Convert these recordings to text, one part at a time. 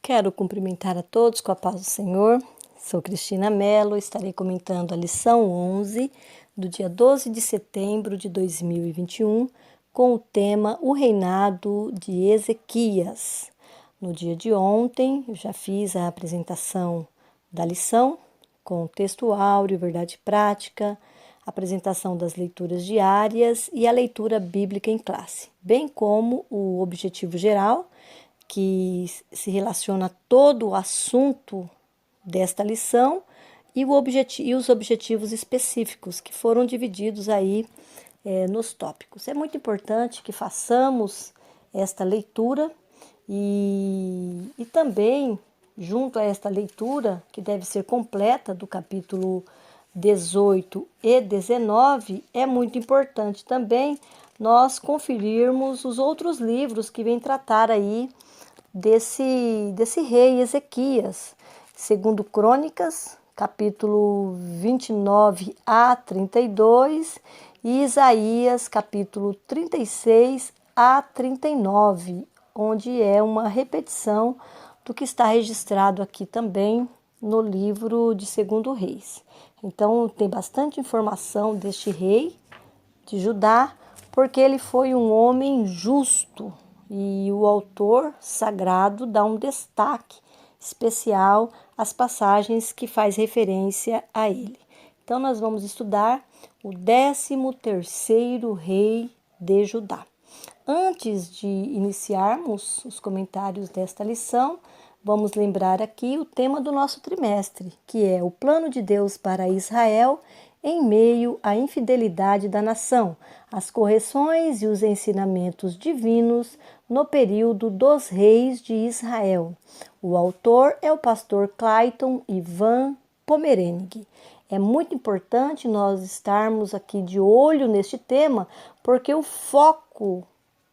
Quero cumprimentar a todos com a paz do Senhor. Sou Cristina Mello, estarei comentando a lição 11 do dia 12 de setembro de 2021 com o tema O Reinado de Ezequias. No dia de ontem, eu já fiz a apresentação da lição com texto áureo, verdade prática, apresentação das leituras diárias e a leitura bíblica em classe, bem como o objetivo geral, que se relaciona a todo o assunto desta lição e os objetivos específicos que foram divididos aí nos tópicos. É muito importante que façamos esta leitura e também, junto a esta leitura, que deve ser completa, do capítulo 18 e 19, é muito importante também nós conferirmos os outros livros que vêm tratar aí desse rei Ezequias, segundo Crônicas, capítulo 29 a 32 e Isaías, capítulo 36 a 39, onde é uma repetição do que está registrado aqui também no livro de Segundo Reis. Então tem bastante informação deste rei de Judá, porque ele foi um homem justo e o autor sagrado dá um destaque especial às passagens que faz referência a ele. Então nós vamos estudar o 13º rei de Judá. Antes de iniciarmos os comentários desta lição, vamos lembrar aqui o tema do nosso trimestre, que é o plano de Deus para Israel em meio à infidelidade da nação, as correções e os ensinamentos divinos no período dos reis de Israel. O autor é o pastor Clayton Ivan Pomerenig. É muito importante nós estarmos aqui de olho neste tema, porque o foco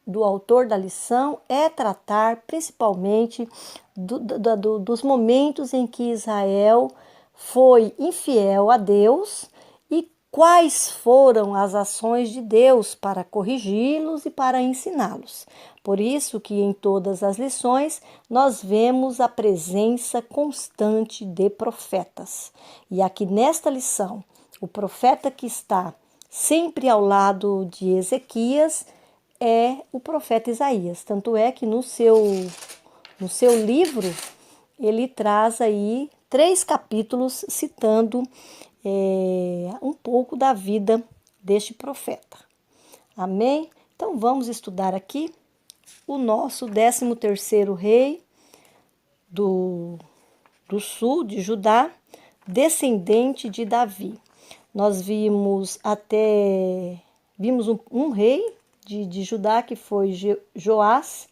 do autor da lição é tratar principalmente dos momentos em que Israel foi infiel a Deus e quais foram as ações de Deus para corrigi-los e para ensiná-los. Por isso que em todas as lições nós vemos a presença constante de profetas. E aqui nesta lição, o profeta que está sempre ao lado de Ezequias é o profeta Isaías. Tanto é que no seu livro ele traz aí 3 capítulos citando um pouco da vida deste profeta. Amém? Então vamos estudar aqui o nosso 13º rei do sul de Judá, descendente de Davi. Nós vimos um rei de Judá que foi Joás,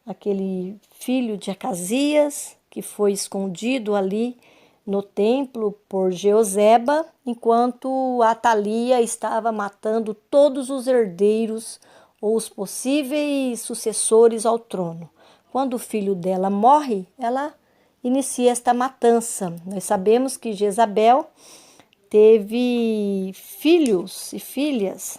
aquele filho de Acasias, que foi escondido ali no templo por Jeozeba, enquanto Atalia estava matando todos os herdeiros ou os possíveis sucessores ao trono. Quando o filho dela morre, ela inicia esta matança. Nós sabemos que Jezabel teve filhos e filhas,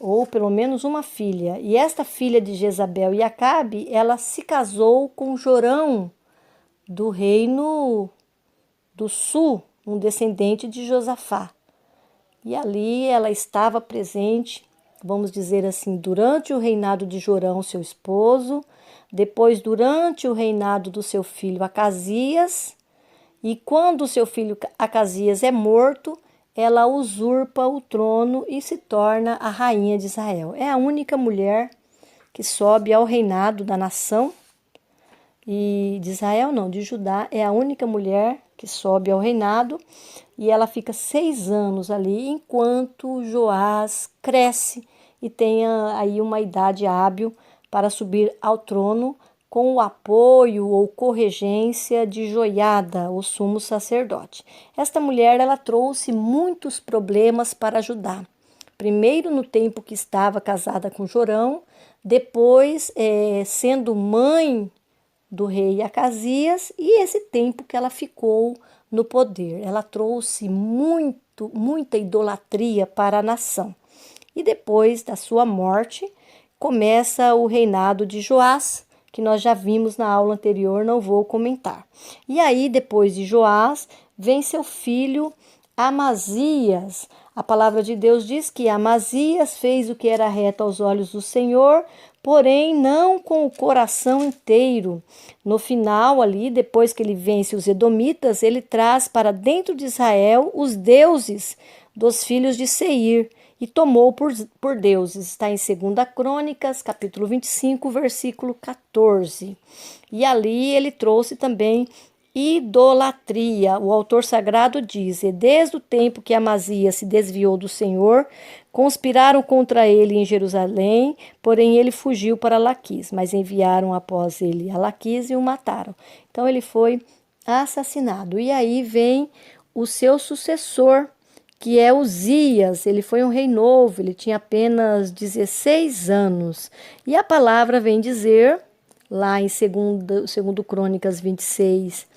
ou pelo menos uma filha. E esta filha de Jezabel e Acabe, ela se casou com Jorão, do reino do sul, um descendente de Josafá. E ali ela estava presente, vamos dizer assim, durante o reinado de Jorão, seu esposo, depois durante o reinado do seu filho Acasias, e quando o seu filho Acasias é morto, ela usurpa o trono e se torna a rainha de Israel. É a única mulher que sobe ao reinado da nação, e de Israel não, de Judá, é a única mulher que sobe ao reinado, e ela fica 6 anos ali, enquanto Joás cresce e tem aí uma idade hábil para subir ao trono, com o apoio ou corregência de Joiada, o sumo sacerdote. Esta mulher, ela trouxe muitos problemas para Judá. Primeiro no tempo que estava casada com Jorão, depois sendo mãe do rei Acasias, e esse tempo que ela ficou no poder. Ela trouxe muita idolatria para a nação. E depois da sua morte, começa o reinado de Joás, que nós já vimos na aula anterior, não vou comentar. E aí, depois de Joás, vem seu filho Amazias. A palavra de Deus diz que Amazias fez o que era reto aos olhos do Senhor, porém não com o coração inteiro. No final ali, depois que ele vence os edomitas, ele traz para dentro de Israel os deuses dos filhos de Seir e tomou por deuses. Está em 2 Crônicas, capítulo 25, versículo 14. E ali ele trouxe também idolatria. O autor sagrado diz: e desde o tempo que Amazias se desviou do Senhor, conspiraram contra ele em Jerusalém, porém ele fugiu para Laquis, mas enviaram após ele a Laquis e o mataram. Então ele foi assassinado. E aí vem o seu sucessor, que é Uzias. Ele foi um rei novo, ele tinha apenas 16 anos. E a palavra vem dizer, lá em 2 Crônicas 26,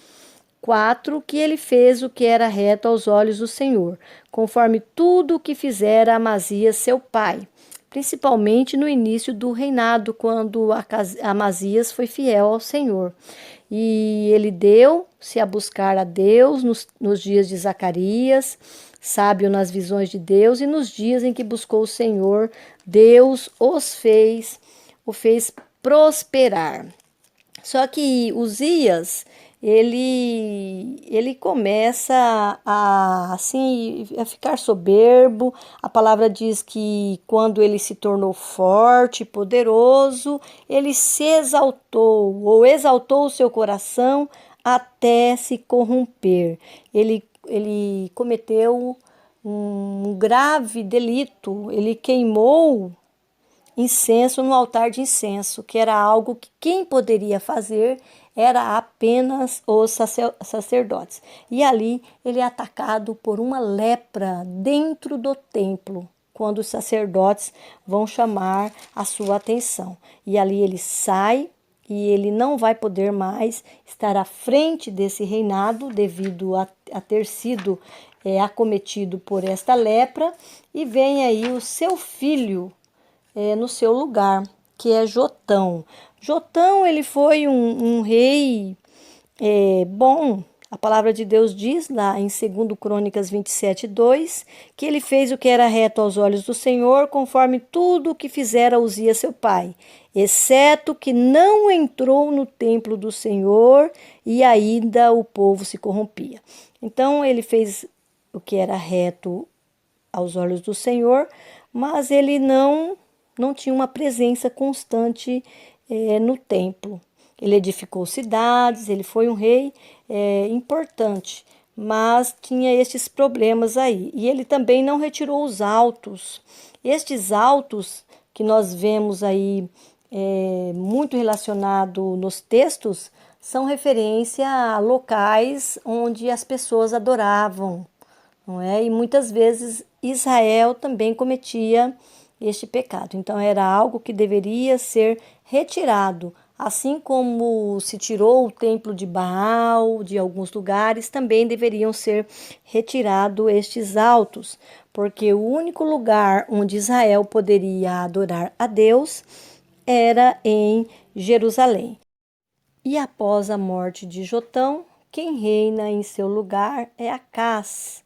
4, que ele fez o que era reto aos olhos do Senhor, conforme tudo o que fizera Amazias seu pai, principalmente no início do reinado, quando Amazias foi fiel ao Senhor. E ele deu-se a buscar a Deus nos dias de Zacarias, sábio nas visões de Deus, e nos dias em que buscou o Senhor, Deus o fez prosperar. Só que Uzias, ele começa a ficar soberbo. A palavra diz que quando ele se tornou forte e poderoso, ele se exaltou, ou exaltou o seu coração até se corromper. Ele cometeu um grave delito, ele queimou incenso no altar de incenso, que era algo que quem poderia fazer era apenas os sacerdotes. E ali ele é atacado por uma lepra dentro do templo, quando os sacerdotes vão chamar a sua atenção. E ali ele sai e ele não vai poder mais estar à frente desse reinado devido a ter sido acometido por esta lepra. E vem aí o seu filho no seu lugar, que é Jotão. Jotão, ele foi um rei bom. A palavra de Deus diz lá em 2 Crônicas 27, 2, que ele fez o que era reto aos olhos do Senhor, conforme tudo o que fizera Uzias seu pai, exceto que não entrou no templo do Senhor e ainda o povo se corrompia. Então ele fez o que era reto aos olhos do Senhor, mas ele não tinha uma presença constante no templo. Ele edificou cidades, ele foi um rei importante, mas tinha estes problemas aí. E ele também não retirou os altos. Estes altos que nós vemos aí muito relacionado nos textos são referência a locais onde as pessoas adoravam, não é? E muitas vezes Israel também cometia este pecado. Então era algo que deveria ser retirado, assim como se tirou o templo de Baal de alguns lugares, também deveriam ser retirados estes altos, porque o único lugar onde Israel poderia adorar a Deus era em Jerusalém. E após a morte de Jotão, quem reina em seu lugar é Acás.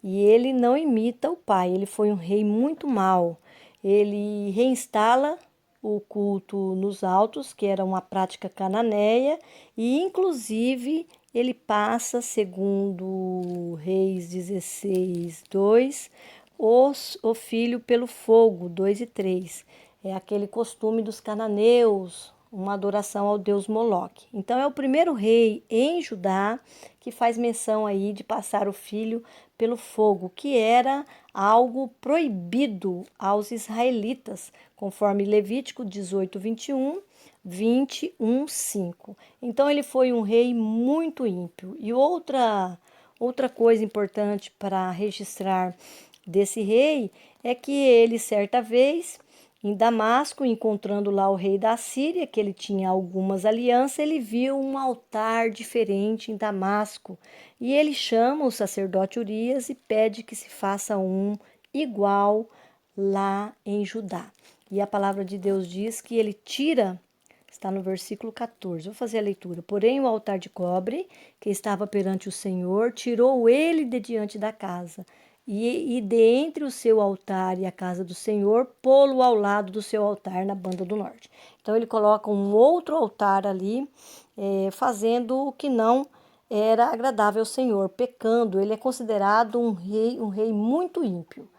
E ele não imita o pai, ele foi um rei muito mau. Ele reinstala o culto nos altos, que era uma prática cananeia, e inclusive ele passa, segundo Reis 16, 2, o filho pelo fogo, 2 e 3. É aquele costume dos cananeus, uma adoração ao deus Moloque. Então é o primeiro rei em Judá que faz menção aí de passar o filho pelo fogo, que era algo proibido aos israelitas, conforme Levítico 18, 21, 21, 5. Então ele foi um rei muito ímpio. E outra coisa importante para registrar desse rei é que ele, certa vez, em Damasco, encontrando lá o rei da Síria, que ele tinha algumas alianças, ele viu um altar diferente em Damasco. E ele chama o sacerdote Urias e pede que se faça um igual lá em Judá. E a palavra de Deus diz que ele tira está no versículo 14. Vou fazer a leitura. Porém, o altar de cobre que estava perante o Senhor, tirou ele de diante da casa, e de entre o seu altar e a casa do Senhor, pô-lo ao lado do seu altar na banda do norte. Então, ele coloca um outro altar ali, fazendo o que não era agradável ao Senhor, pecando. Ele é considerado um rei muito ímpio.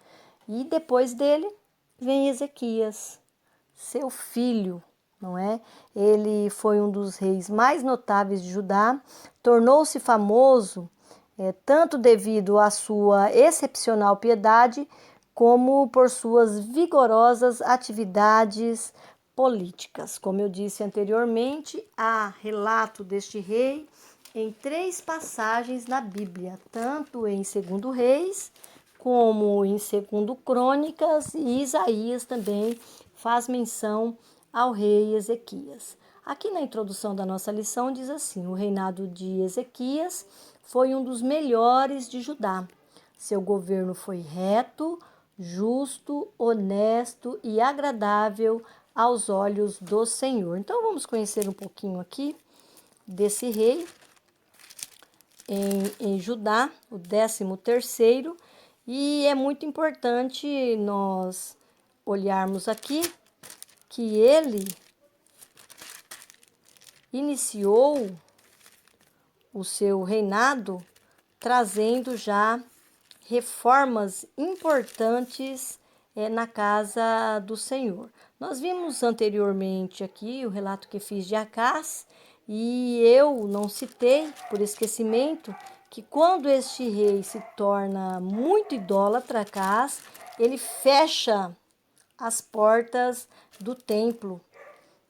E depois dele vem Ezequias, seu filho, não é? Ele foi um dos reis mais notáveis de Judá, tornou-se famoso tanto devido à sua excepcional piedade, como por suas vigorosas atividades políticas. Como eu disse anteriormente, há relato deste rei em 3 passagens na Bíblia, tanto em 2 Reis, como em 2 Crônicas, e Isaías também faz menção ao rei Ezequias. Aqui na introdução da nossa lição diz assim: o reinado de Ezequias foi um dos melhores de Judá. Seu governo foi reto, justo, honesto e agradável aos olhos do Senhor. Então vamos conhecer um pouquinho aqui desse rei em Judá, o 13º, e é muito importante nós olharmos aqui que ele iniciou o seu reinado trazendo já reformas importantes na casa do Senhor. Nós vimos anteriormente aqui o relato que fiz de Acás, e eu não citei por esquecimento que quando este rei se torna muito idólatra, Acás, ele fecha as portas do templo.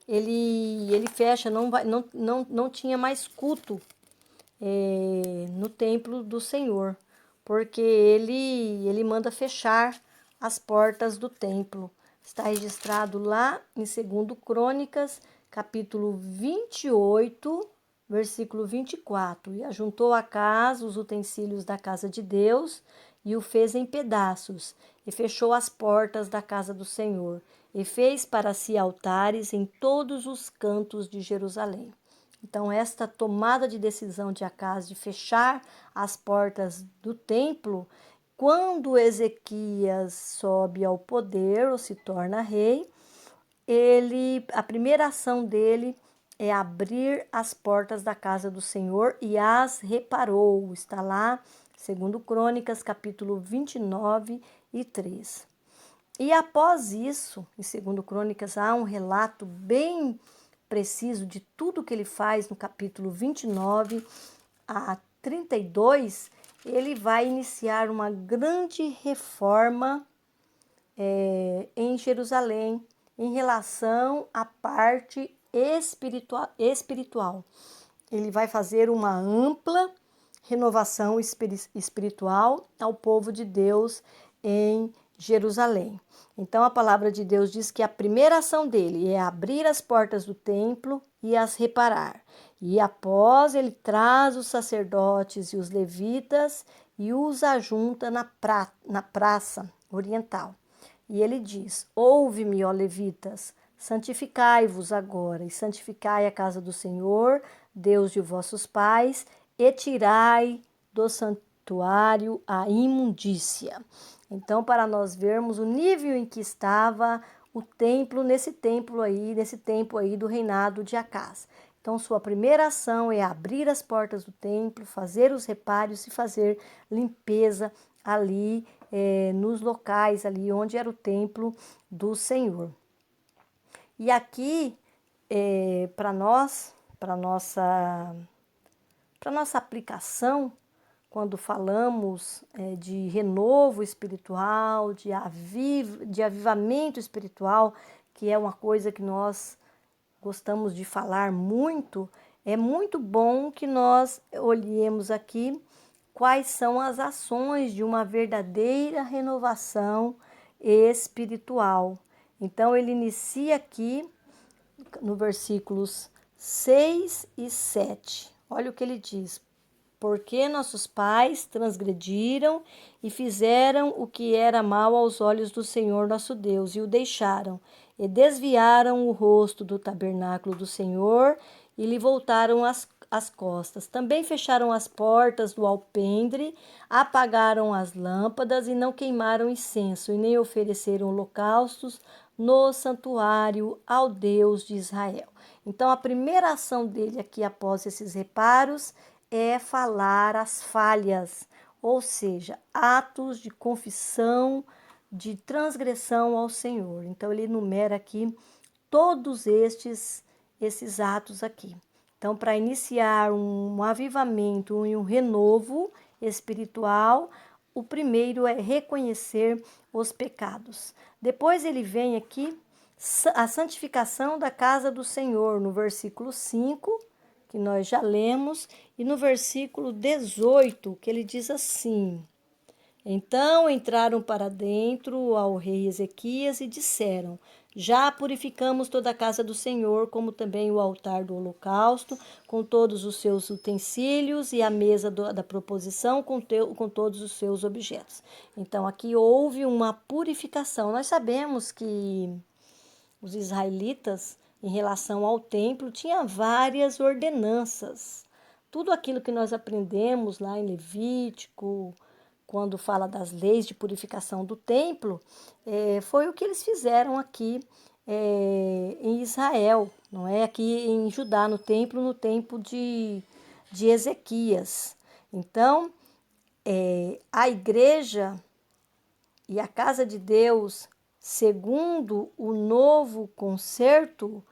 Ele fecha, não tinha mais culto no templo do Senhor, porque ele manda fechar as portas do templo. Está registrado lá em 2 Crônicas, capítulo 28, versículo 24. E ajuntou a casa os utensílios da casa de Deus e o fez em pedaços, e fechou as portas da casa do Senhor, e fez para si altares em todos os cantos de Jerusalém. Então, esta tomada de decisão de Acás de fechar as portas do templo, quando Ezequias sobe ao poder ou se torna rei, a primeira ação dele é abrir as portas da casa do Senhor e as reparou. Está lá, 2 Crônicas, capítulo 29 e 3. E após isso, em 2 Crônicas, há um relato bem preciso de tudo que ele faz no capítulo 29 a 32, ele vai iniciar uma grande reforma em Jerusalém em relação à parte espiritual. Ele vai fazer uma ampla renovação espiritual ao povo de Deus em Jerusalém. Então, a palavra de Deus diz que a primeira ação dele é abrir as portas do templo e as reparar. E após, ele traz os sacerdotes e os levitas e os ajunta na praça oriental. E ele diz: ouve-me, ó levitas, santificai-vos agora e santificai a casa do Senhor, Deus de vossos pais, e tirai do santuário a imundícia. Então, para nós vermos o nível em que estava o templo, nesse tempo aí do reinado de Acás. Então, sua primeira ação é abrir as portas do templo, fazer os reparos e fazer limpeza ali nos locais ali onde era o templo do Senhor. E aqui, para nossa aplicação, quando falamos de renovo espiritual, de avivamento espiritual, que é uma coisa que nós gostamos de falar muito, é muito bom que nós olhemos aqui quais são as ações de uma verdadeira renovação espiritual. Então, ele inicia aqui no versículos 6 e 7. Olha o que ele diz: porque nossos pais transgrediram e fizeram o que era mal aos olhos do Senhor nosso Deus, e o deixaram, e desviaram o rosto do tabernáculo do Senhor e lhe voltaram as costas. Também fecharam as portas do alpendre, apagaram as lâmpadas e não queimaram incenso, e nem ofereceram holocaustos no santuário ao Deus de Israel. Então, a primeira ação dele aqui, após esses reparos, é falar as falhas, ou seja, atos de confissão, de transgressão ao Senhor. Então, ele enumera aqui todos esses atos aqui. Então, para iniciar um avivamento e um renovo espiritual, o primeiro é reconhecer os pecados. Depois ele vem aqui a santificação da casa do Senhor, no versículo 5, que nós já lemos, e no versículo 18, que ele diz assim: Então entraram para dentro ao rei Ezequias e disseram: Já purificamos toda a casa do Senhor, como também o altar do holocausto, com todos os seus utensílios e a mesa da proposição, com todos os seus objetos. Então aqui houve uma purificação. Nós sabemos que os israelitas, em relação ao templo, tinham várias ordenanças. Tudo aquilo que nós aprendemos lá em Levítico, quando fala das leis de purificação do templo, foi o que eles fizeram aqui em Israel, não é? Aqui em Judá, no tempo de Ezequias. Então, a igreja e a casa de Deus, segundo o novo concerto,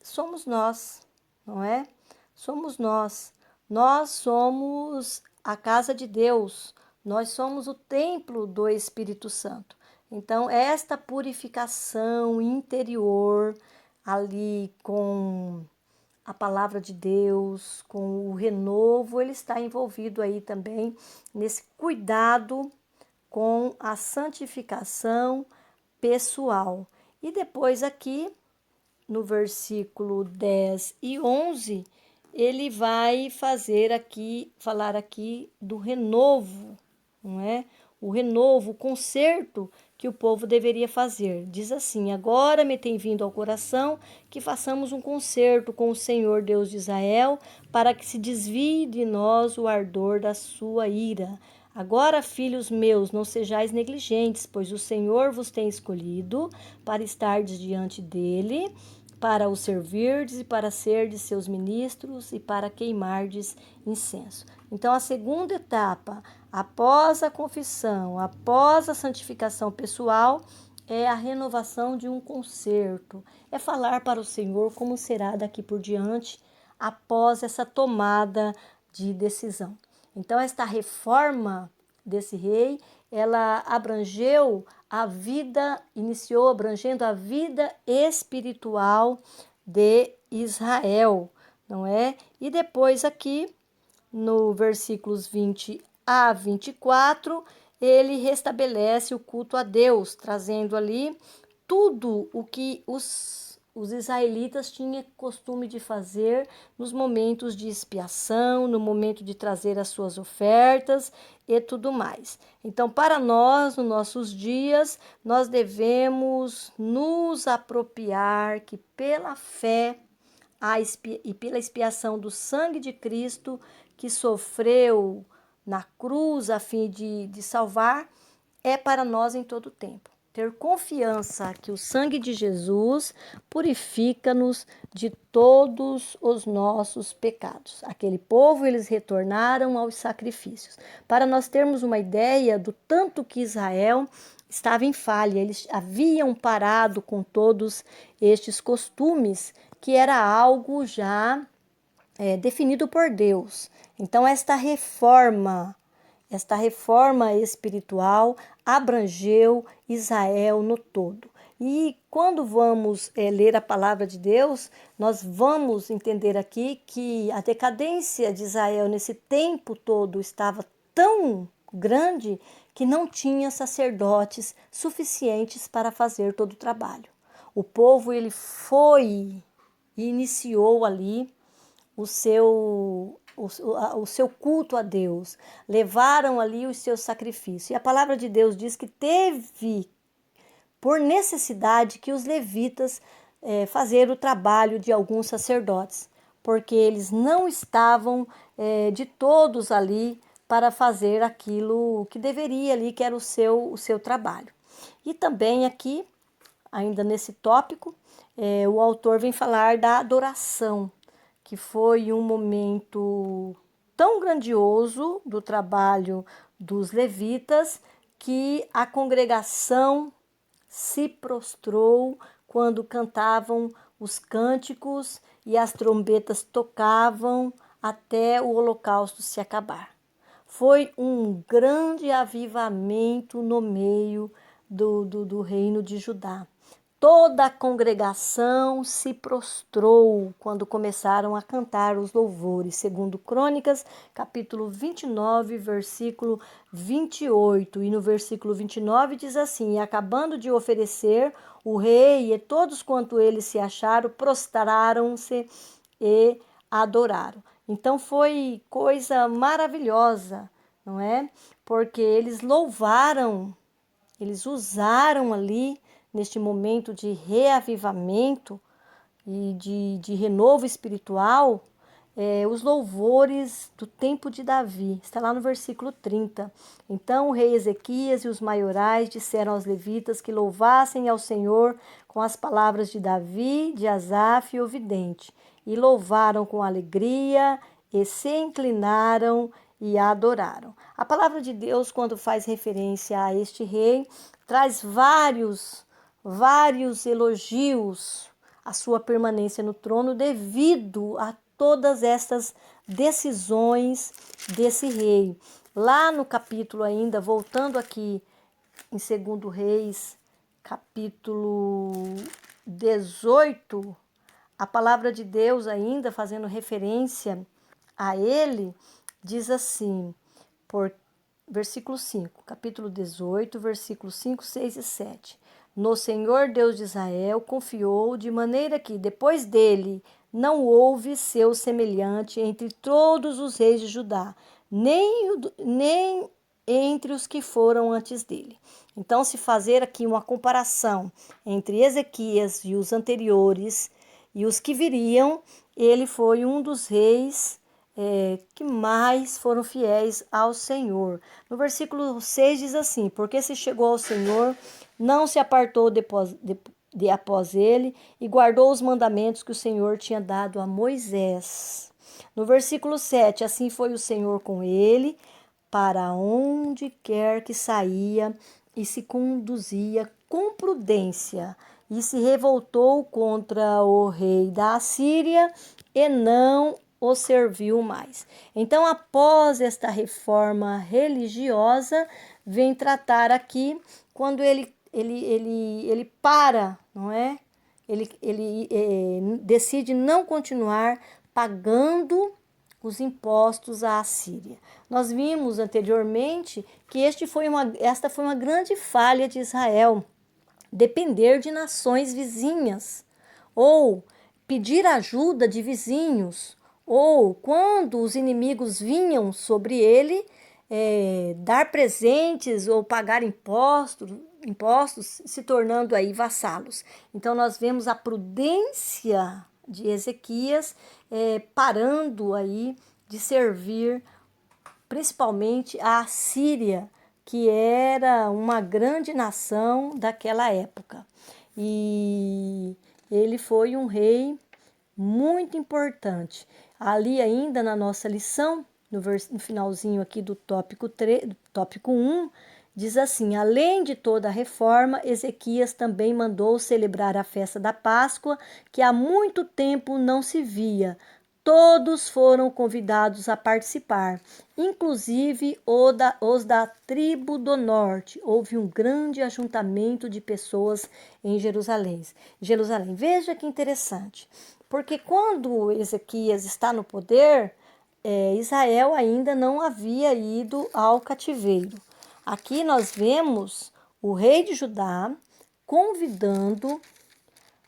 somos nós, não é? Somos nós. Nós somos a casa de Deus. Nós somos o templo do Espírito Santo. Então, esta purificação interior ali com a palavra de Deus, com o renovo, ele está envolvido aí também nesse cuidado com a santificação pessoal. E depois aqui, no versículo 10 e 11, ele vai falar aqui do renovo, não é? O renovo, o conserto que o povo deveria fazer. Diz assim: Agora me tem vindo ao coração que façamos um concerto com o Senhor Deus de Israel, para que se desvie de nós o ardor da sua ira. Agora, filhos meus, não sejais negligentes, pois o Senhor vos tem escolhido para estardes diante dele, para o servirdes e para serdes seus ministros e para queimardes incenso. Então, a segunda etapa, após a confissão, após a santificação pessoal, é a renovação de um concerto. É falar para o Senhor como será daqui por diante, após essa tomada de decisão. Então, esta reforma desse rei, ela abrangeu a vida, iniciou abrangendo a vida espiritual de Israel, não é? E depois aqui, no versículos 20 a 24, ele restabelece o culto a Deus, trazendo ali tudo o que os israelitas tinham costume de fazer nos momentos de expiação, no momento de trazer as suas ofertas e tudo mais. Então, para nós, nos nossos dias, nós devemos nos apropriar que pela fé e pela expiação do sangue de Cristo, que sofreu na cruz a fim de salvar, é para nós em todo tempo. Ter confiança que o sangue de Jesus purifica-nos de todos os nossos pecados. Aquele povo, eles retornaram aos sacrifícios. Para nós termos uma ideia do tanto que Israel estava em falha, eles haviam parado com todos estes costumes, que era algo já definido por Deus. Então, esta reforma espiritual abrangeu Israel no todo. E quando vamos ler a palavra de Deus, nós vamos entender aqui que a decadência de Israel nesse tempo todo estava tão grande que não tinha sacerdotes suficientes para fazer todo o trabalho. O povo, ele foi e iniciou ali o seu culto a Deus, levaram ali os seus sacrifícios. E a palavra de Deus diz que teve por necessidade que os levitas fazer o trabalho de alguns sacerdotes, porque eles não estavam de todos ali para fazer aquilo que deveria ali, que era o seu trabalho. E também aqui, ainda nesse tópico, o autor vem falar da adoração, que foi um momento tão grandioso do trabalho dos levitas que a congregação se prostrou quando cantavam os cânticos e as trombetas tocavam até o holocausto se acabar. Foi um grande avivamento no meio do reino de Judá. Toda a congregação se prostrou quando começaram a cantar os louvores, segundo Crônicas, capítulo 29, versículo 28. E no versículo 29 diz assim: e acabando de oferecer, o rei e todos quanto eles se acharam, prostraram-se e adoraram. Então foi coisa maravilhosa, não é? Porque eles louvaram, eles usaram ali, neste momento de reavivamento e de renovo espiritual, os louvores do tempo de Davi. Está lá no versículo 30. Então o rei Ezequias e os maiorais disseram aos levitas que louvassem ao Senhor com as palavras de Davi, de Asaf e o vidente. E louvaram com alegria e se inclinaram e adoraram. A palavra de Deus, quando faz referência a este rei, traz vários elogios à sua permanência no trono devido a todas estas decisões desse rei. Lá no capítulo ainda, voltando aqui em 2 Reis, capítulo 18, a palavra de Deus ainda fazendo referência a ele, diz assim, versículo 5, capítulo 18, versículos 5, 6 e 7. No Senhor Deus de Israel confiou, de maneira que depois dele não houve seu semelhante entre todos os reis de Judá, nem entre os que foram antes dele. Então, se fazer aqui uma comparação entre Ezequias e os anteriores e os que viriam, ele foi um dos reis que mais foram fiéis ao Senhor. No versículo 6 diz assim: porque se chegou ao Senhor, não se apartou após ele e guardou os mandamentos que o Senhor tinha dado a Moisés. No versículo 7, assim foi o Senhor com ele, para onde quer que saía, e se conduzia com prudência, e se revoltou contra o rei da Assíria, e não o serviu mais. Então, após esta reforma religiosa, vem tratar aqui quando ele para, não é? Ele decide não continuar pagando os impostos à Assíria. Nós vimos anteriormente que esta foi uma grande falha de Israel, depender de nações vizinhas, ou pedir ajuda de vizinhos, ou quando os inimigos vinham sobre ele, dar presentes ou pagar impostos, se tornando aí vassalos. Então nós vemos a prudência de Ezequias parando aí de servir principalmente a Assíria, que era uma grande nação daquela época. E ele foi um rei muito importante. Ali ainda na nossa lição, no finalzinho aqui do tópico 1, diz assim: além de toda a reforma, Ezequias também mandou celebrar a festa da Páscoa, que há muito tempo não se via. Todos foram convidados a participar, inclusive os da tribo do norte. Houve um grande ajuntamento de pessoas em Jerusalém. Veja que interessante, porque quando Ezequias está no poder, Israel ainda não havia ido ao cativeiro. Aqui nós vemos o rei de Judá convidando,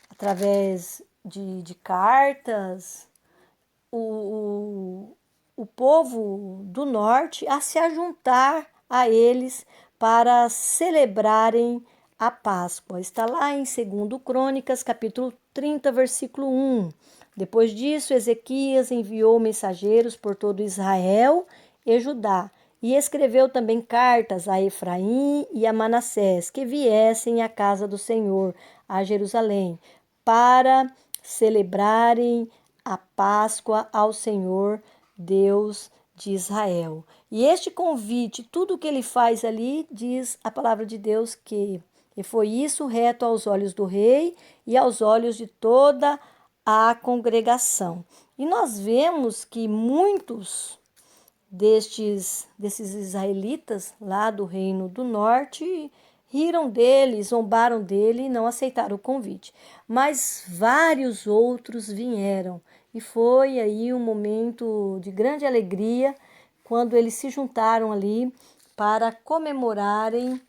através de cartas, o povo do norte a se ajuntar a eles para celebrarem a Páscoa. Está lá em 2 Crônicas, capítulo 30, versículo 1. Depois disso, Ezequias enviou mensageiros por todo Israel e Judá, e escreveu também cartas a Efraim e a Manassés, que viessem à casa do Senhor, a Jerusalém, para celebrarem a Páscoa ao Senhor, Deus de Israel. E este convite, tudo o que ele faz ali, diz a palavra de Deus que e foi isso reto aos olhos do rei e aos olhos de toda a congregação. E nós vemos que muitos desses israelitas lá do Reino do Norte riram dele, zombaram dele e não aceitaram o convite. Mas vários outros vieram e foi aí um momento de grande alegria quando eles se juntaram ali para comemorarem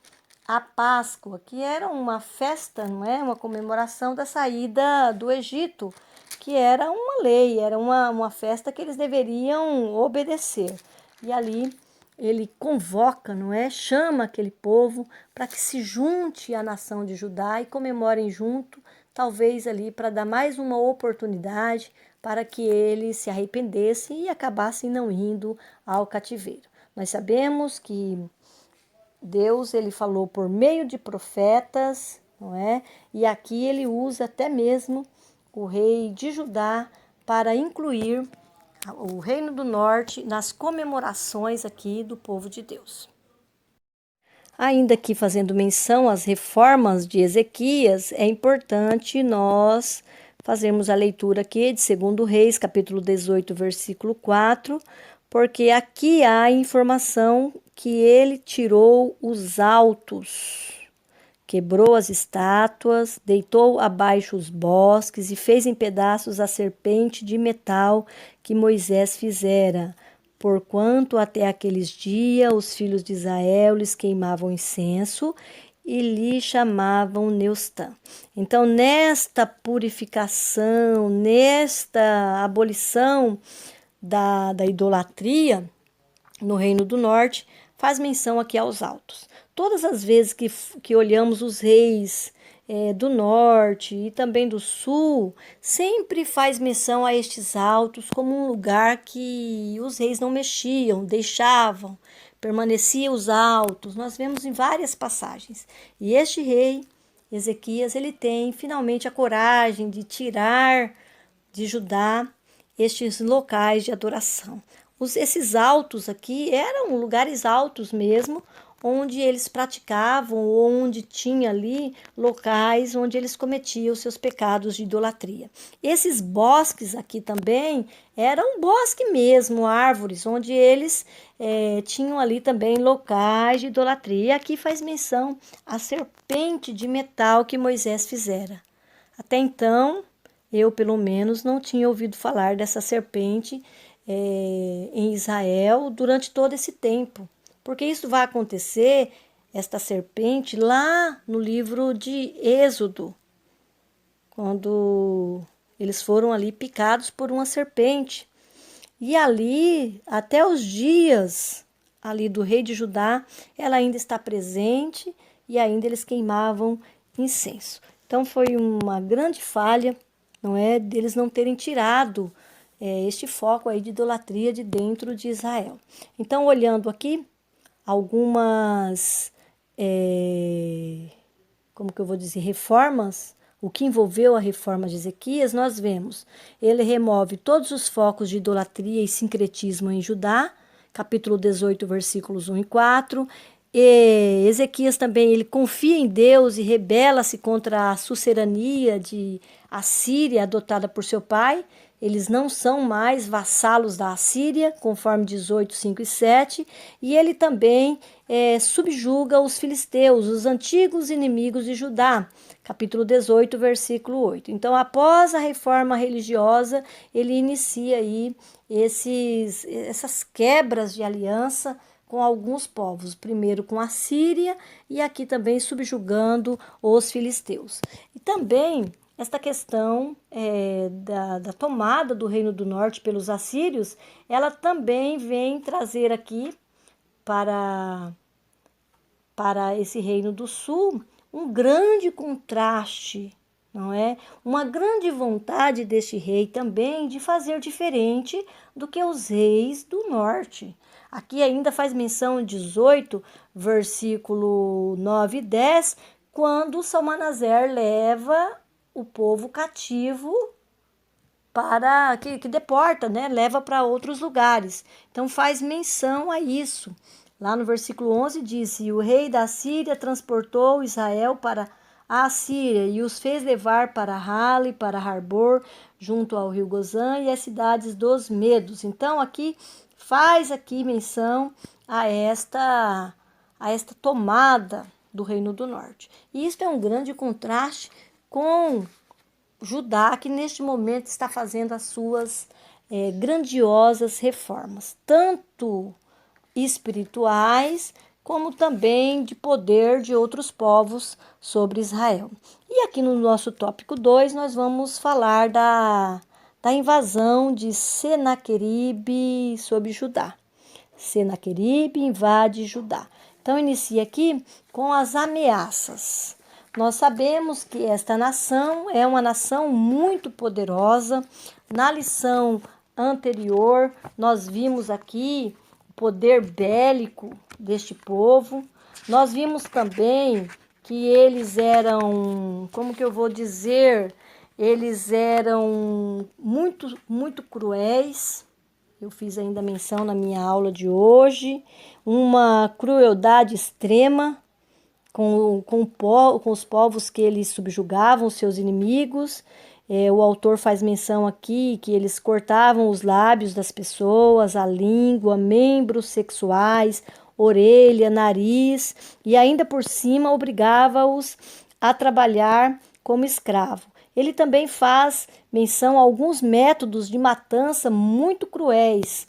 a Páscoa, que era uma festa, não é? Uma comemoração da saída do Egito, que era uma lei, era uma festa que eles deveriam obedecer. E ali ele convoca, não é? Chama aquele povo para que se junte à nação de Judá e comemorem junto, talvez ali para dar mais uma oportunidade para que eles se arrependessem e acabassem não indo ao cativeiro. Nós sabemos que Deus, ele falou por meio de profetas, não é? E aqui ele usa até mesmo o rei de Judá para incluir o Reino do Norte nas comemorações aqui do povo de Deus. Ainda aqui fazendo menção às reformas de Ezequias, é importante nós fazermos a leitura aqui de 2 Reis, capítulo 18, versículo 4, porque aqui há a informação que ele tirou os altos, quebrou as estátuas, deitou abaixo os bosques e fez em pedaços a serpente de metal que Moisés fizera, porquanto até aqueles dias os filhos de Israel lhes queimavam incenso e lhe chamavam Neustã. Então, nesta purificação, nesta abolição da idolatria no Reino do Norte, faz menção aqui aos altos. Todas as vezes que olhamos os reis do norte e também do sul, sempre faz menção a estes altos como um lugar que os reis não mexiam, deixavam, permaneciam os altos. Nós vemos em várias passagens. E este rei, Ezequias, ele tem finalmente a coragem de tirar de Judá estes locais de adoração. Esses altos aqui eram lugares altos mesmo, onde eles praticavam, ou onde tinha ali locais onde eles cometiam os seus pecados de idolatria. Esses bosques aqui também eram bosque mesmo, árvores, onde eles tinham ali também locais de idolatria. E aqui faz menção à serpente de metal que Moisés fizera. Até então, eu pelo menos não tinha ouvido falar dessa serpente em Israel durante todo esse tempo. Porque isso vai acontecer, esta serpente, lá no livro de Êxodo, quando eles foram ali picados por uma serpente. E ali, até os dias ali do rei de Judá, ela ainda está presente e ainda eles queimavam incenso. Então foi uma grande falha, não é, deles não terem tirado este foco aí de idolatria de dentro de Israel. Então, olhando aqui, algumas, como que eu vou dizer, reformas, o que envolveu a reforma de Ezequias, nós vemos, ele remove todos os focos de idolatria e sincretismo em Judá, capítulo 18, versículos 1 e 4, e Ezequias também, ele confia em Deus e rebela-se contra a sucerania de Assíria adotada por seu pai. Eles não são mais vassalos da Assíria, conforme 18, 5 e 7, e ele também subjuga os filisteus, os antigos inimigos de Judá, capítulo 18, versículo 8. Então, após a reforma religiosa, ele inicia aí essas quebras de aliança com alguns povos, primeiro com a Síria e aqui também subjugando os filisteus. E também esta questão da tomada do Reino do Norte pelos assírios, ela também vem trazer aqui para esse Reino do Sul um grande contraste, não é? Uma grande vontade deste rei também de fazer diferente do que os reis do norte. Aqui ainda faz menção 18, versículo 9 e 10, quando Salmanaser leva o povo cativo para que deporta, né? Leva para outros lugares. Então faz menção a isso. Lá no versículo 11 diz: e o rei da Síria transportou Israel para a Assíria e os fez levar para Hale, para Harbor, junto ao rio Gozã e as cidades dos Medos. Então aqui faz aqui menção a esta tomada do Reino do Norte. E isso é um grande contraste com Judá, que neste momento está fazendo as suas grandiosas reformas, tanto espirituais, como também de poder de outros povos sobre Israel. E aqui no nosso tópico 2, nós vamos falar da invasão de Senaqueribe sobre Judá. Senaqueribe invade Judá. Então, inicia aqui com as ameaças. Nós sabemos que esta nação é uma nação muito poderosa. Na lição anterior, nós vimos aqui o poder bélico deste povo. Nós vimos também que eles eram, como que eu vou dizer, eles eram muito cruéis. Eu fiz ainda menção na minha aula de hoje, uma crueldade extrema com os povos que eles subjugavam, seus inimigos. O autor faz menção aqui que eles cortavam os lábios das pessoas, a língua, membros sexuais, orelha, nariz, e ainda por cima obrigava-os a trabalhar como escravo. Ele também faz menção a alguns métodos de matança muito cruéis,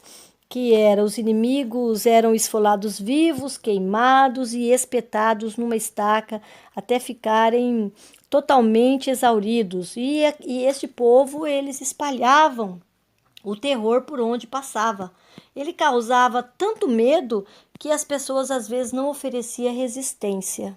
que os inimigos eram esfolados vivos, queimados e espetados numa estaca até ficarem totalmente exauridos. E este povo, eles espalhavam o terror por onde passava. Ele causava tanto medo que as pessoas às vezes não ofereciam resistência.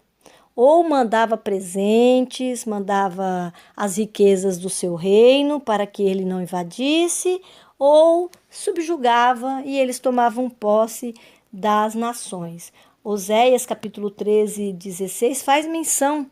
Ou mandava presentes, mandava as riquezas do seu reino para que ele não invadisse, ou subjugava e eles tomavam posse das nações. Oséias capítulo 13, 16 faz menção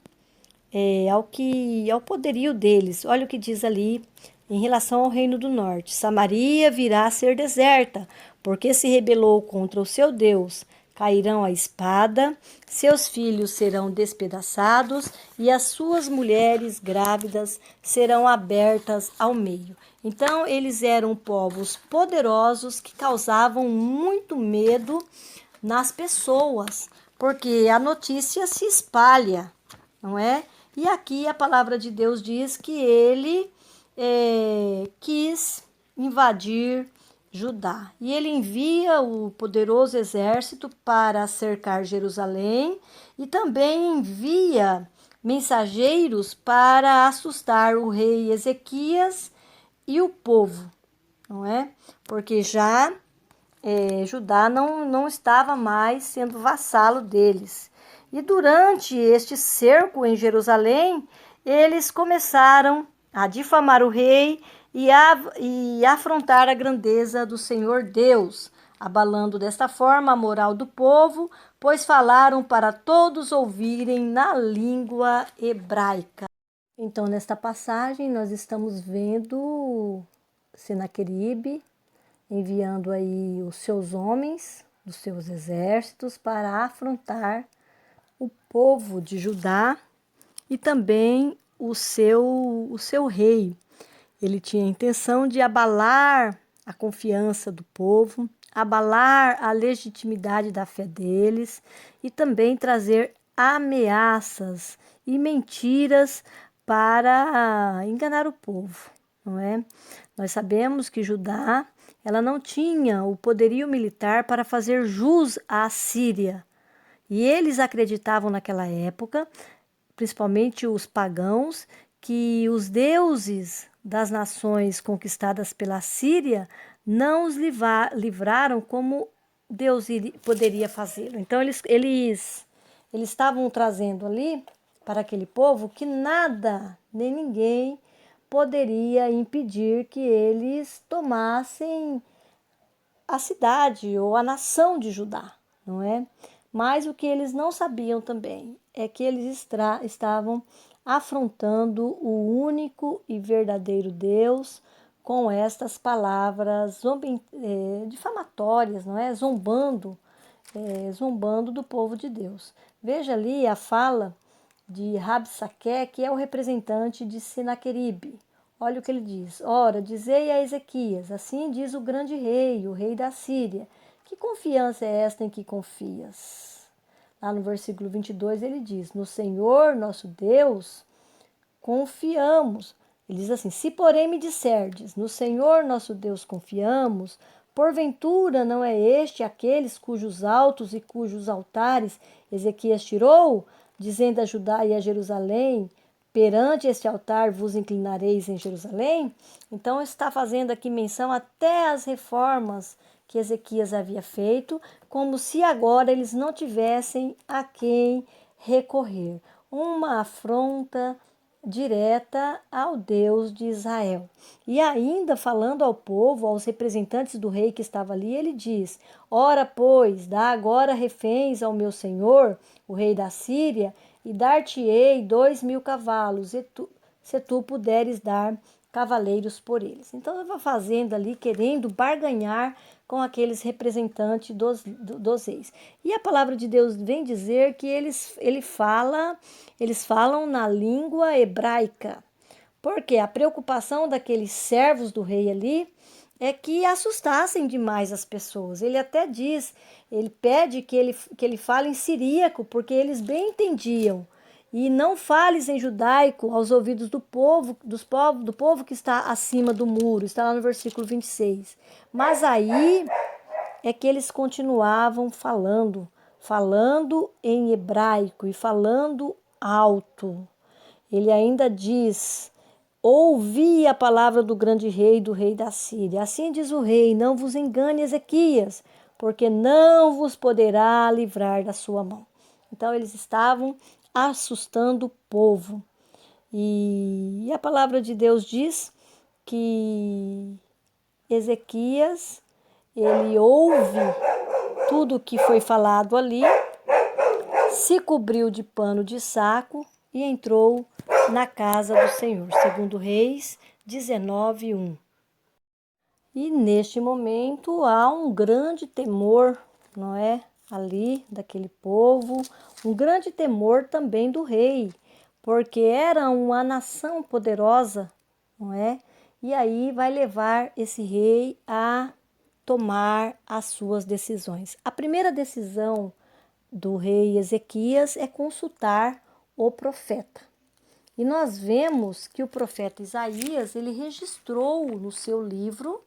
ao poderio deles. Olha o que diz ali em relação ao reino do norte. Samaria virá a ser deserta, porque se rebelou contra o seu Deus. Cairão a espada, seus filhos serão despedaçados e as suas mulheres grávidas serão abertas ao meio. Então, eles eram povos poderosos que causavam muito medo nas pessoas, porque a notícia se espalha, não é? E aqui a palavra de Deus diz que ele quis invadir Judá. E ele envia o poderoso exército para cercar Jerusalém e também envia mensageiros para assustar o rei Ezequias e o povo, não é? Porque já Judá não estava mais sendo vassalo deles. E durante este cerco em Jerusalém, eles começaram a difamar o rei e afrontar a grandeza do Senhor Deus, abalando desta forma a moral do povo, pois falaram para todos ouvirem na língua hebraica. Então, nesta passagem, nós estamos vendo Senaqueribe enviando aí os seus homens, os seus exércitos, para afrontar o povo de Judá e também o seu rei. Ele tinha a intenção de abalar a confiança do povo, abalar a legitimidade da fé deles e também trazer ameaças e mentiras para enganar o povo, não é? Nós sabemos que Judá, ela não tinha o poderio militar para fazer jus à Síria. E eles acreditavam naquela época, principalmente os pagãos, que os deuses das nações conquistadas pela Síria não os livraram como Deus poderia fazê-lo. Então, eles estavam trazendo ali para aquele povo que nada nem ninguém poderia impedir que eles tomassem a cidade ou a nação de Judá, não é? Mas o que eles não sabiam também é que eles estavam afrontando o único e verdadeiro Deus com estas palavras difamatórias, não é? Zombando do povo de Deus. Veja ali a fala de Rabsaque, que é o representante de Senaqueribe. Olha o que ele diz. Ora, dizei a Ezequias, assim diz o grande rei, o rei da Síria. Que confiança é esta em que confias? Lá no versículo 22 ele diz, no Senhor nosso Deus confiamos. Ele diz assim, se porém me disserdes, no Senhor nosso Deus confiamos, porventura não é este aqueles cujos altos e cujos altares Ezequias tirou, dizendo a Judá e a Jerusalém, perante este altar vos inclinareis em Jerusalém? Então está fazendo aqui menção até às reformas que Ezequias havia feito, como se agora eles não tivessem a quem recorrer. Uma afronta direta ao Deus de Israel. E ainda falando ao povo, aos representantes do rei que estava ali, ele diz, ora, pois, dá agora reféns ao meu senhor, o rei da Síria, e dar-te-ei 2.000 cavalos, se tu puderes dar cavaleiros por eles. Então, ele estava fazendo ali, querendo barganhar com aqueles representantes dos reis. E a palavra de Deus vem dizer que eles falam na língua hebraica, porque a preocupação daqueles servos do rei ali é que assustassem demais as pessoas. Ele até diz, ele pede que ele fale em siríaco, porque eles bem entendiam. E não fales em judaico aos ouvidos do povo que está acima do muro. Está lá no versículo 26. Mas aí é que eles continuavam falando em hebraico e falando alto. Ele ainda diz, ouvi a palavra do grande rei, do rei da Síria. Assim diz o rei, não vos engane Ezequias, porque não vos poderá livrar da sua mão. Então eles estavam assustando o povo. E a palavra de Deus diz que Ezequias, ele ouve tudo o que foi falado ali, se cobriu de pano de saco e entrou na casa do Senhor. Segundo Reis 19:1. E neste momento há um grande temor, não é? Ali daquele povo, um grande temor também do rei, porque era uma nação poderosa, não é? E aí vai levar esse rei a tomar as suas decisões. A primeira decisão do rei Ezequias é consultar o profeta. E nós vemos que o profeta Isaías, ele registrou no seu livro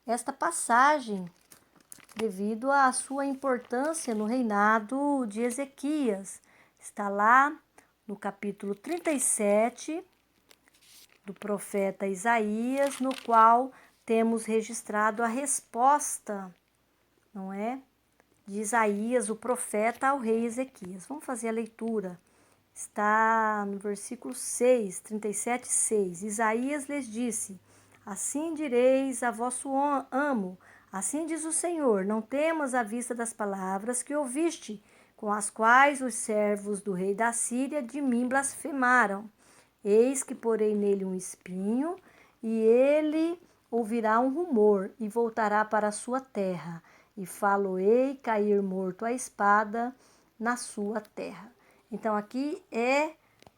esta passagem devido à sua importância no reinado de Ezequias. Está lá no capítulo 37 do profeta Isaías, no qual temos registrado a resposta, não é? De Isaías, o profeta, ao rei Ezequias. Vamos fazer a leitura. Está no versículo 6, 37:6. Isaías lhes disse, assim direis a vosso amo, assim diz o Senhor, não temas à vista das palavras que ouviste, com as quais os servos do rei da Síria de mim blasfemaram. Eis que porei nele um espinho, e ele ouvirá um rumor, e voltará para a sua terra, e falo-ei cair morto à espada na sua terra. Então aqui é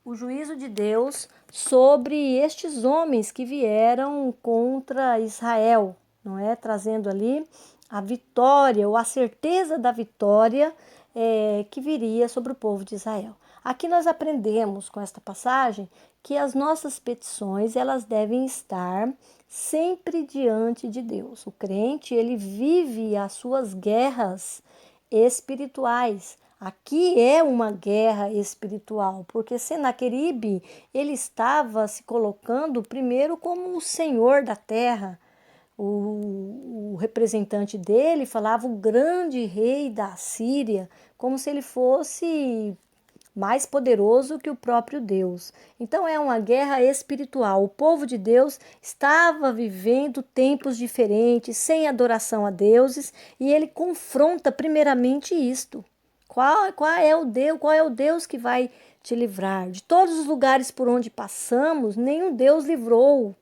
o juízo de Deus sobre estes homens que vieram contra Israel, não é? Trazendo ali a vitória ou a certeza da vitória que viria sobre o povo de Israel. Aqui nós aprendemos com esta passagem que as nossas petições elas devem estar sempre diante de Deus. O crente ele vive as suas guerras espirituais. Aqui é uma guerra espiritual, porque Senaqueribe ele estava se colocando primeiro como o senhor da terra. O representante dele falava o grande rei da Síria, como se ele fosse mais poderoso que o próprio Deus. Então é uma guerra espiritual. O povo de Deus estava vivendo tempos diferentes, sem adoração a deuses, e ele confronta primeiramente isto. Qual é o Deus que vai te livrar? De todos os lugares por onde passamos, nenhum Deus livrou.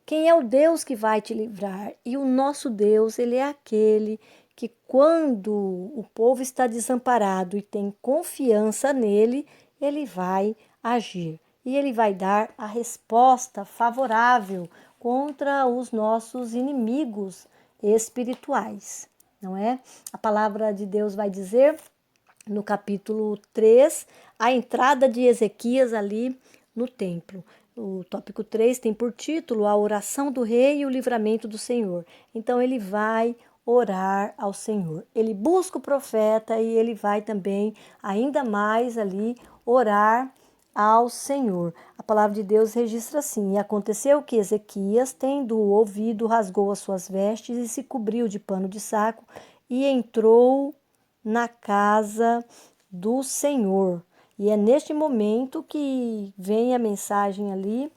Quem é o Deus que vai te livrar? E o nosso Deus, ele é aquele que quando o povo está desamparado e tem confiança nele, ele vai agir. E ele vai dar a resposta favorável contra os nossos inimigos espirituais, não é? A palavra de Deus vai dizer no capítulo 3, a entrada de Ezequias ali no templo. O tópico 3 tem por título a oração do rei e o livramento do Senhor. Então ele vai orar ao Senhor. Ele busca o profeta e ele vai também ainda mais ali orar ao Senhor. A palavra de Deus registra assim: e aconteceu que Ezequias, tendo ouvido, rasgou as suas vestes e se cobriu de pano de saco e entrou na casa do Senhor. E é neste momento que vem a mensagem ali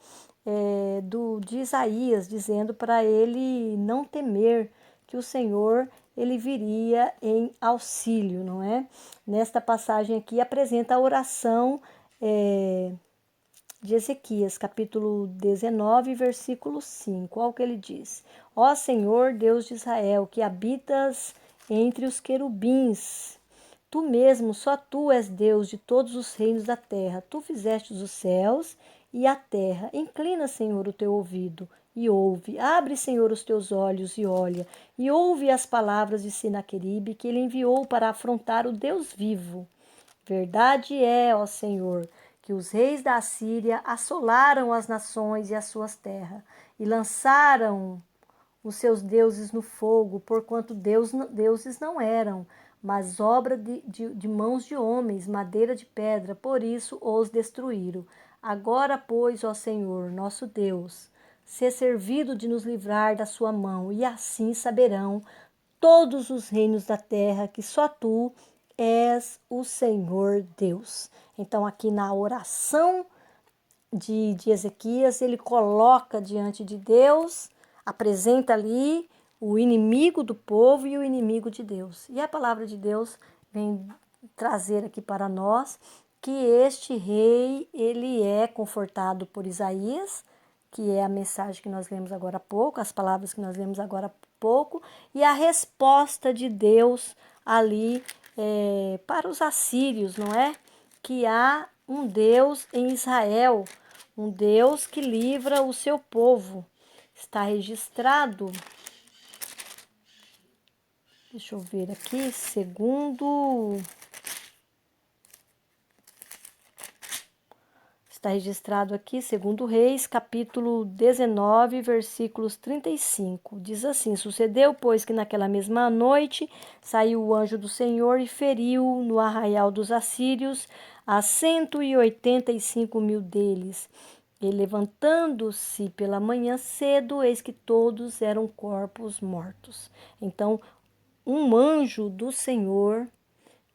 de Isaías, dizendo para ele não temer, que o Senhor ele viria em auxílio, não é? Nesta passagem aqui apresenta a oração de Ezequias, capítulo 19, versículo 5. Olha o que ele diz: Ó Senhor, Deus de Israel, que habitas entre os querubins, tu mesmo, só tu és Deus de todos os reinos da terra. Tu fizeste os céus e a terra. Inclina, Senhor, o teu ouvido e ouve. Abre, Senhor, os teus olhos e olha. E ouve as palavras de Senaqueribe, que ele enviou para afrontar o Deus vivo. Verdade é, ó Senhor, que os reis da Assíria assolaram as nações e as suas terras, e lançaram os seus deuses no fogo, porquanto deuses não eram, mas obra de mãos de homens, madeira de pedra, por isso os destruíram. Agora, pois, ó Senhor, nosso Deus, se servido de nos livrar da sua mão, e assim saberão todos os reinos da terra que só tu és o Senhor Deus. Então, aqui na oração de Ezequias, ele coloca diante de Deus, apresenta ali o inimigo do povo e o inimigo de Deus. E a palavra de Deus vem trazer aqui para nós que este rei, ele é confortado por Isaías, que é a mensagem que nós lemos agora há pouco, as palavras que nós lemos agora há pouco, e a resposta de Deus ali para os assírios, não é? Que há um Deus em Israel, um Deus que livra o seu povo. Está registrado, deixa eu ver aqui, segundo Reis, capítulo 19, versículos 35. Diz assim: Sucedeu, pois, que naquela mesma noite saiu o anjo do Senhor e feriu no arraial dos assírios a 185.000 deles. E levantando-se pela manhã cedo, eis que todos eram corpos mortos. Então, um anjo do Senhor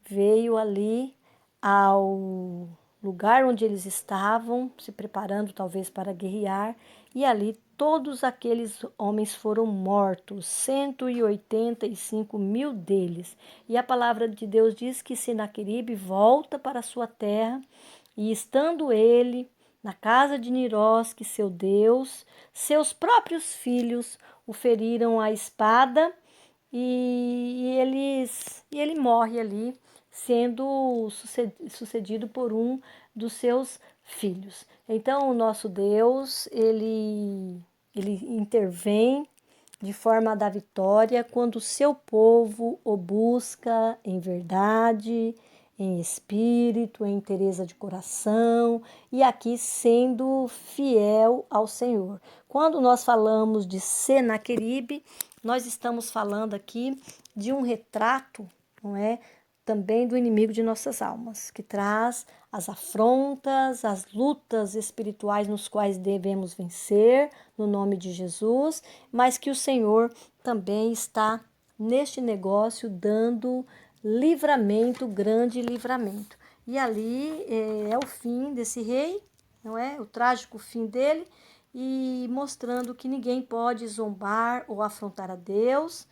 veio ali ao lugar onde eles estavam, se preparando talvez para guerrear, e ali todos aqueles homens foram mortos, 185.000 deles. E a palavra de Deus diz que Senaqueribe volta para a sua terra, e estando ele na casa de Nirosque, seu Deus, seus próprios filhos o feriram à espada, e ele morre ali, sendo sucedido por um dos seus filhos. Então, o nosso Deus, ele intervém de forma a dar vitória quando o seu povo o busca em verdade, em espírito, em inteireza de coração, e aqui sendo fiel ao Senhor. Quando nós falamos de Senaqueribe, nós estamos falando aqui de um retrato, não é? Também do inimigo de nossas almas, que traz as afrontas, as lutas espirituais nos quais devemos vencer, no nome de Jesus, mas que o Senhor também está neste negócio dando livramento, grande livramento. E ali é o fim desse rei, não é? O trágico fim dele, e mostrando que ninguém pode zombar ou afrontar a Deus,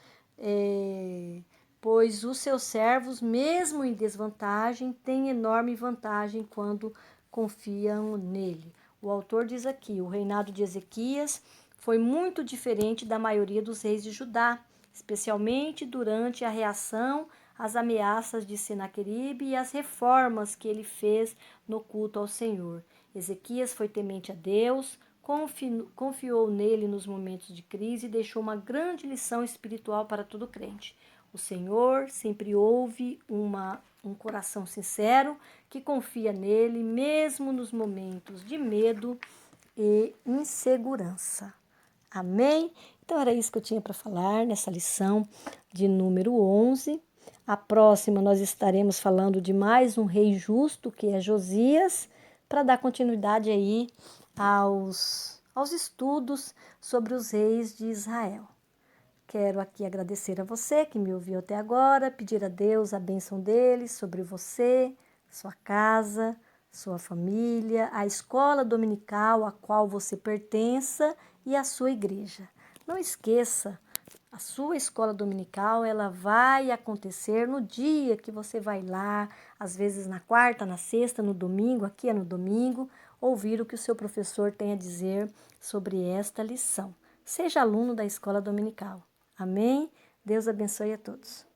pois os seus servos, mesmo em desvantagem, têm enorme vantagem quando confiam nele. O autor diz aqui: o reinado de Ezequias foi muito diferente da maioria dos reis de Judá, especialmente durante a reação às ameaças de Senaqueribe e as reformas que ele fez no culto ao Senhor. Ezequias foi temente a Deus, confiou nele nos momentos de crise e deixou uma grande lição espiritual para todo crente. O Senhor sempre ouve um coração sincero que confia nele, mesmo nos momentos de medo e insegurança. Amém? Então era isso que eu tinha para falar nessa lição de número 11. A próxima nós estaremos falando de mais um rei justo, que é Josias, para dar continuidade aí aos estudos sobre os reis de Israel. Quero aqui agradecer a você que me ouviu até agora, pedir a Deus a bênção dele sobre você, sua casa, sua família, a escola dominical a qual você pertença e a sua igreja. Não esqueça, a sua escola dominical ela vai acontecer no dia que você vai lá, às vezes na quarta, na sexta, no domingo, aqui é no domingo, ouvir o que o seu professor tem a dizer sobre esta lição. Seja aluno da escola dominical. Amém? Deus abençoe a todos.